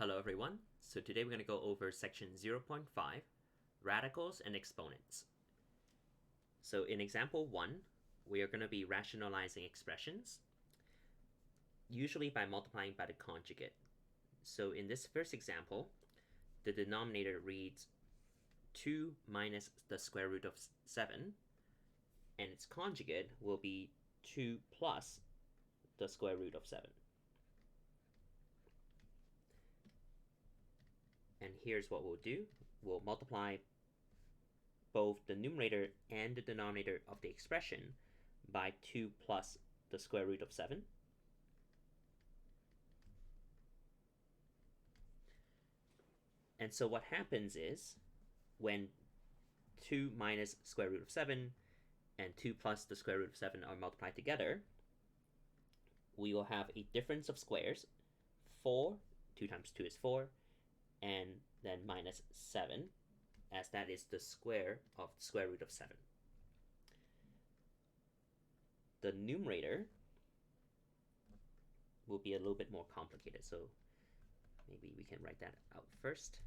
Hello everyone. So today we're going to go over section 0.5, radicals and exponents. So in example 1, we are going to be rationalizing expressions, usually by multiplying by the conjugate. So in this first example, the denominator reads 2 minus the square root of 7, and its conjugate will be 2 plus the square root of 7. And here's what we'll do. We'll multiply both the numerator and the denominator of the expression by 2 plus the square root of 7. And so what happens is when 2 minus square root of 7 and 2 plus the square root of 7 are multiplied together, we will have a difference of squares, 4, 2 times 2 is 4, and then minus 7, as that is the square of the square root of 7. The numerator will be a little bit more complicated, so maybe we can write that out first.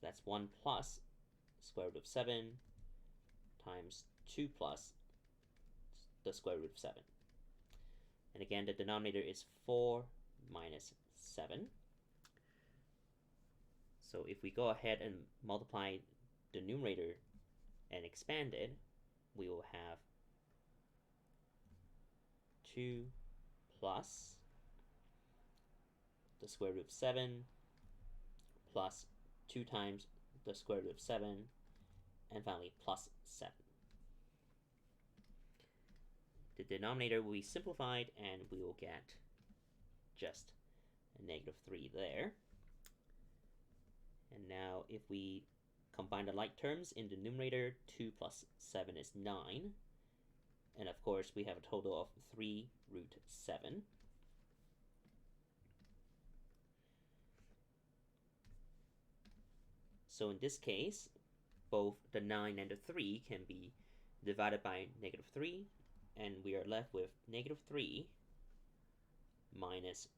That's 1 plus square root of 7 times 2 plus the square root of 7. And again, the denominator is 4 minus 7. So if we go ahead and multiply the numerator and expand it, we will have 2 plus the square root of 7 plus 2 times the square root of 7, and finally plus 7. The denominator will be simplified, and we will get just a negative 3 there. And now if we combine the like terms in the numerator, 2 plus 7 is 9. And of course, we have a total of 3 root 7. So in this case, both the 9 and the 3 can be divided by negative 3, and we are left with negative 3 minus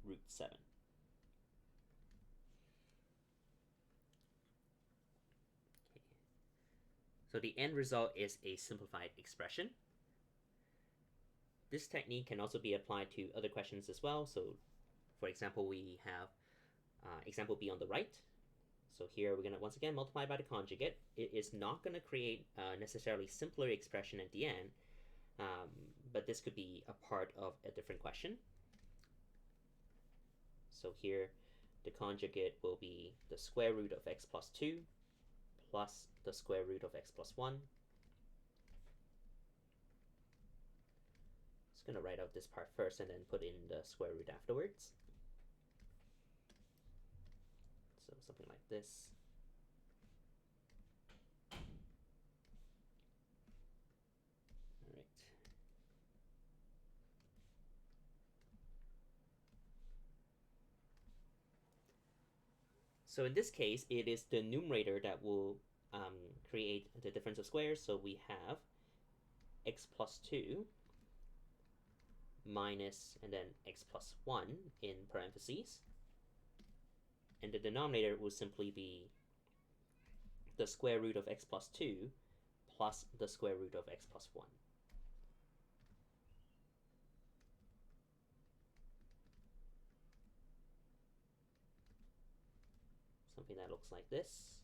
root 7. Okay. So the end result is a simplified expression. This technique can also be applied to other questions as well. So for example, we have example B on the right. So here we're going to once again multiply by the conjugate. It is not going to create a necessarily simpler expression at the end, but this could be a part of a different question. So here the conjugate will be the square root of x plus 2 plus the square root of x plus 1. Just going to write out this part first and then put in the square root afterwards. So something like this. All right. So in this case, it is the numerator that will create the difference of squares. So we have x plus 2 minus, and then x plus 1 in parentheses. And the denominator will simply be the square root of x plus 2 plus the square root of x plus 1. Something that looks like this.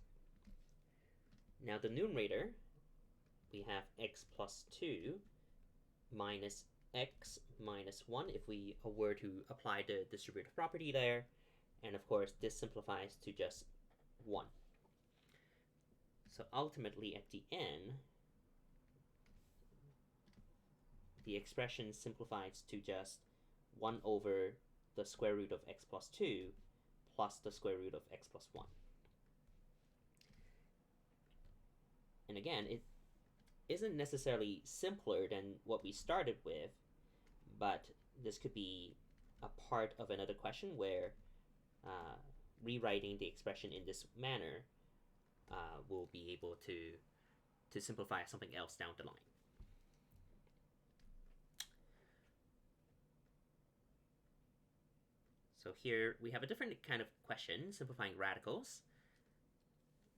Now the numerator, we have x plus 2 minus x minus 1 if we were to apply the distributive property there. And of course, this simplifies to just 1. So ultimately, at the end, the expression simplifies to just 1 over the square root of x plus 2 plus the square root of x plus 1. And again, it isn't necessarily simpler than what we started with, but this could be a part of another question where rewriting the expression in this manner will be able to simplify something else down the line. So here we have a different kind of question, simplifying radicals.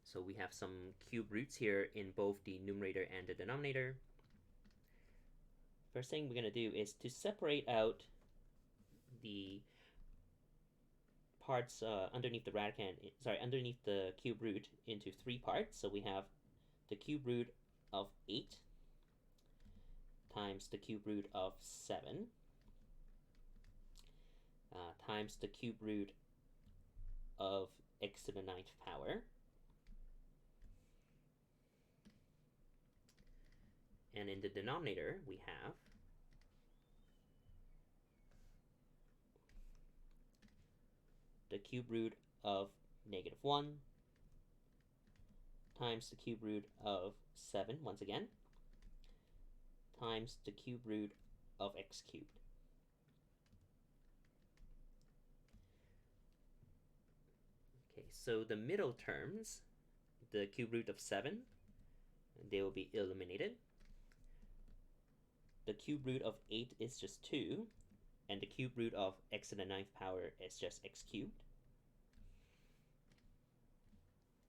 So we have some cube roots here in both the numerator and the denominator. First thing we're going to do is to separate out the parts underneath the radicand, underneath the cube root into three parts. So we have the cube root of 8 times the cube root of 7 times the cube root of x to the 9th power. And in the denominator, we have the cube root of -1 times the cube root of 7, once again, times the cube root of x cubed. Okay, so the middle terms, the cube root of 7, they will be eliminated. The cube root of 8 is just 2, and the cube root of x to the 9th power is just x cubed.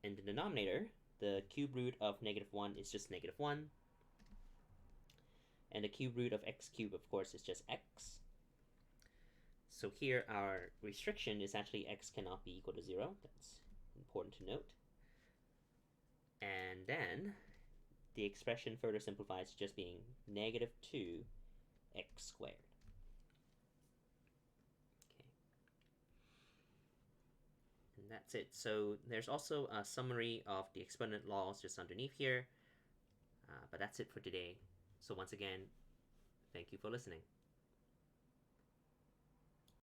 In the denominator, the cube root of -1 is just -1, and the cube root of x cubed, of course, is just x. So here our restriction is actually x cannot be equal to 0. That's important to note. And then the expression further simplifies to just being -2 x squared. Okay. And that's it. So there's also a summary of the exponent laws just underneath here. But that's it for today. So once again, thank you for listening.